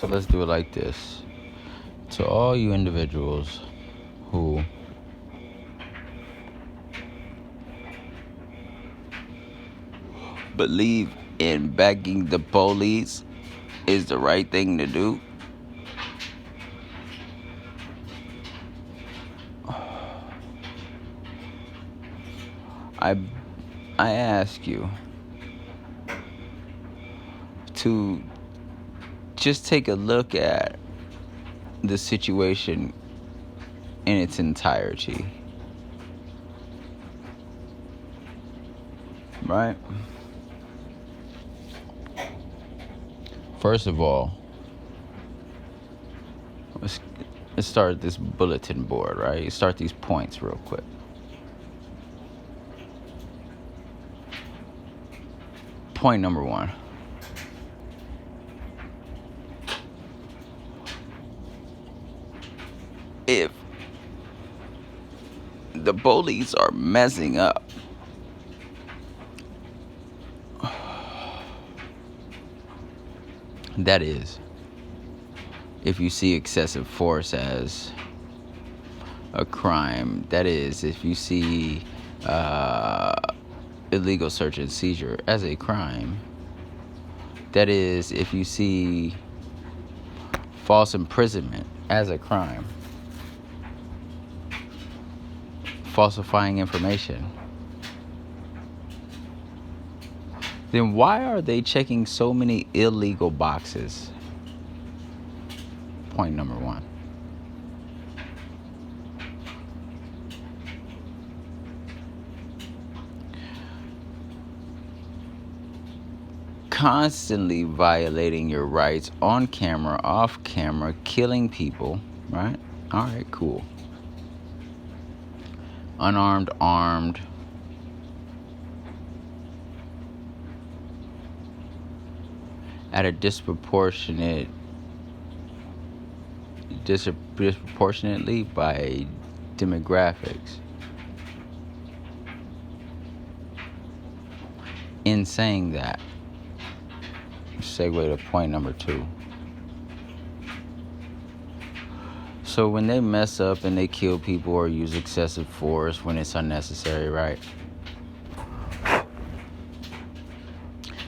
So let's do it like this. To all you individuals who believe in backing the police is the right thing to do, I ask you to just take a look at the situation in its entirety. Right? First of all, let's start this bulletin board, right? Start these points real quick. Point number 1. If the police are messing up, that is, if you see excessive force as a crime, that is, if you see illegal search and seizure as a crime, that is, if you see false imprisonment as a crime, falsifying information, then why are they checking so many illegal boxes? Point number 1. Constantly violating your rights on camera, off camera, killing people, right? All right, cool. Unarmed, armed, at a disproportionately by demographics. In saying that, segue to point number 2. So when they mess up and they kill people or use excessive force when it's unnecessary, right?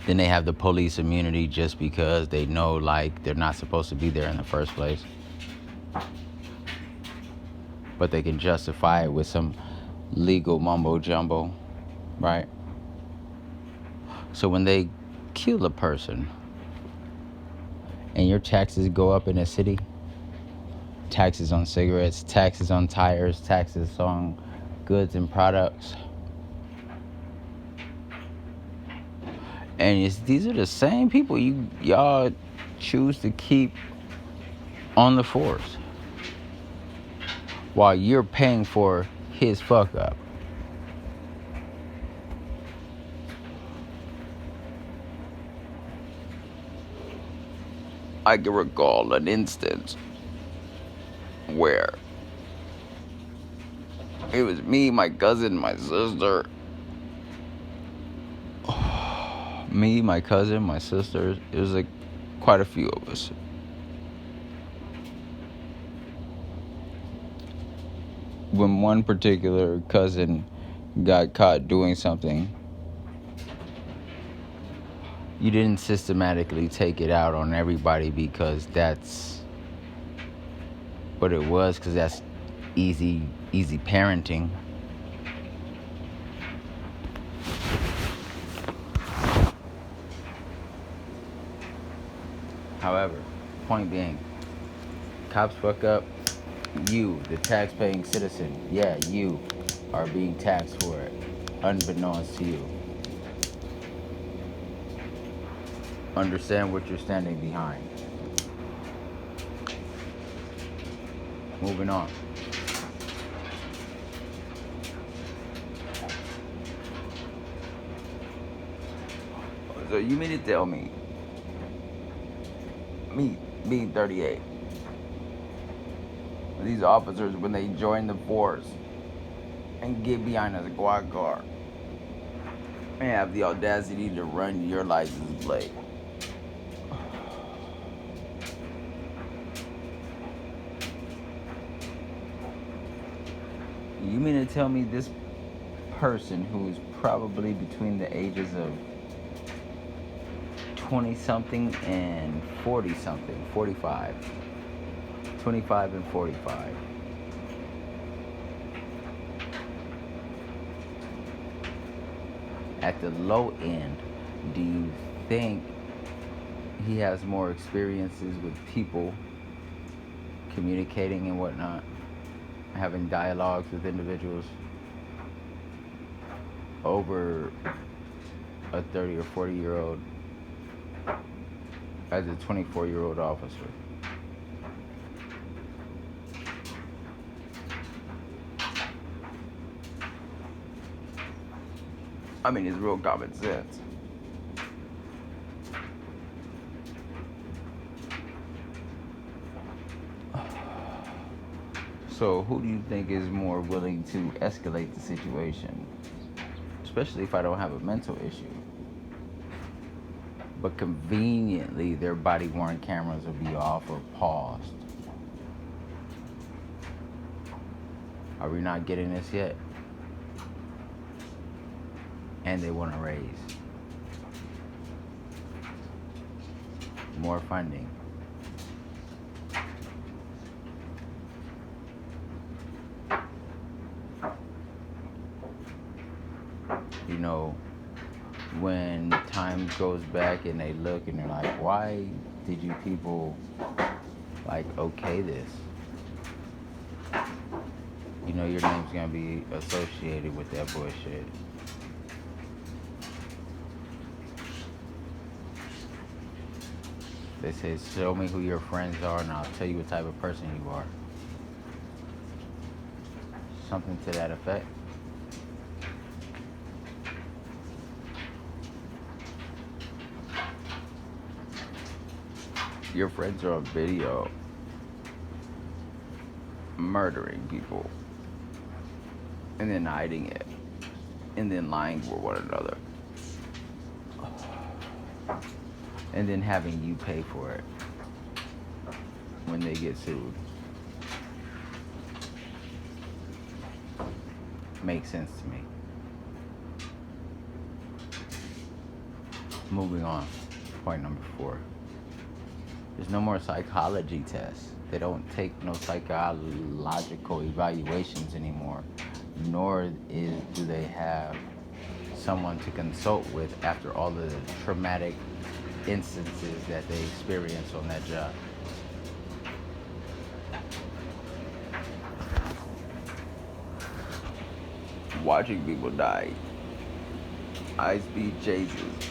Then they have the police immunity just because they know, like, they're not supposed to be there in the first place. But they can justify it with some legal mumbo jumbo, right? So when they kill a person and your taxes go up in a city, taxes on cigarettes, taxes on tires, taxes on goods and products, and these are the same people y'all choose to keep on the force while you're paying for his fuck up. I can recall an instance where it was me, my cousin, my sister. Me, my cousin, my sisters. It was like quite a few of us. When one particular cousin got caught doing something, you didn't systematically take it out on everybody because that's what it was, because that's easy parenting. However, point being, cops fuck up, you, the tax-paying citizen, yeah, you are being taxed for it, unbeknownst to you. Understand what you're standing behind. Moving on. So you mean to tell me, me being 38, these officers, when they join the force and get behind a squad car and have the audacity to run your license plate, You mean to tell me this person who is probably between the ages of 20 something and 40 something, 45, 25 and 45, at the low end, do you think he has more experiences with people communicating and whatnot, having dialogues with individuals over a 30 or 40-year-old as a 24-year-old officer? I mean, it's real common sense. So who do you think is more willing to escalate the situation? Especially if I don't have a mental issue. But conveniently, their body-worn cameras will be off or paused. Are we not getting this yet? And they want to raise more funding. You know, when time goes back and they look and they're like, why did you people like okay this? You know your name's gonna be associated with that bullshit. They say, show me who your friends are and I'll tell you what type of person you are. Something to that effect. Your friends are on video murdering people and then hiding it and then lying for one another and then having you pay for it when they get sued. Makes sense to me. Moving on. Point number 4. There's no more psychology tests. They don't take no psychological evaluations anymore, nor do they have someone to consult with after all the traumatic instances that they experience on that job. Watching people die, high-speed chases,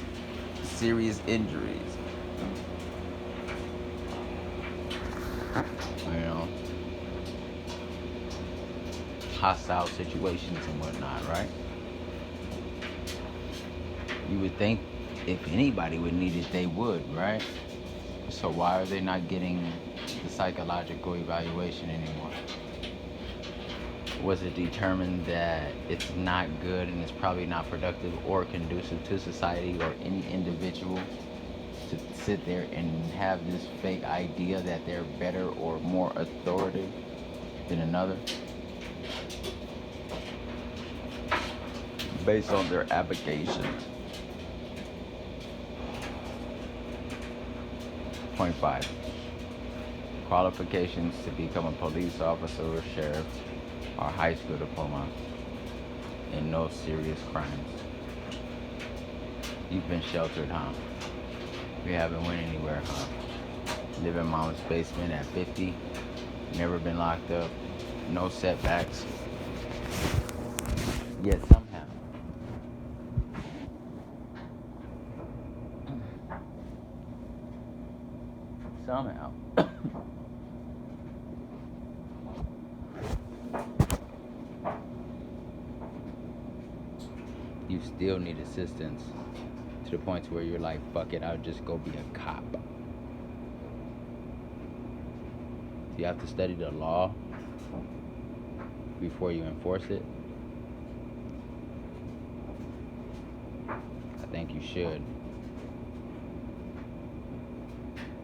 serious injuries, you know, hostile situations and whatnot, right? You would think if anybody would need it, they would, right? So why are they not getting the psychological evaluation anymore? Was it determined that it's not good and it's probably not productive or conducive to society or any individual to sit there and have this fake idea that they're better or more authoritative than another based on their applications? Point 5. Qualifications to become a police officer or sheriff are high school diploma and no serious crimes. You've been sheltered, huh? You haven't went anywhere, huh? Live in mom's basement at 50, never been locked up, no setbacks. Yet somehow, you still need assistance to the point where you're like, fuck it, I'll just go be a cop. You have to study the law before you enforce it. I think you should.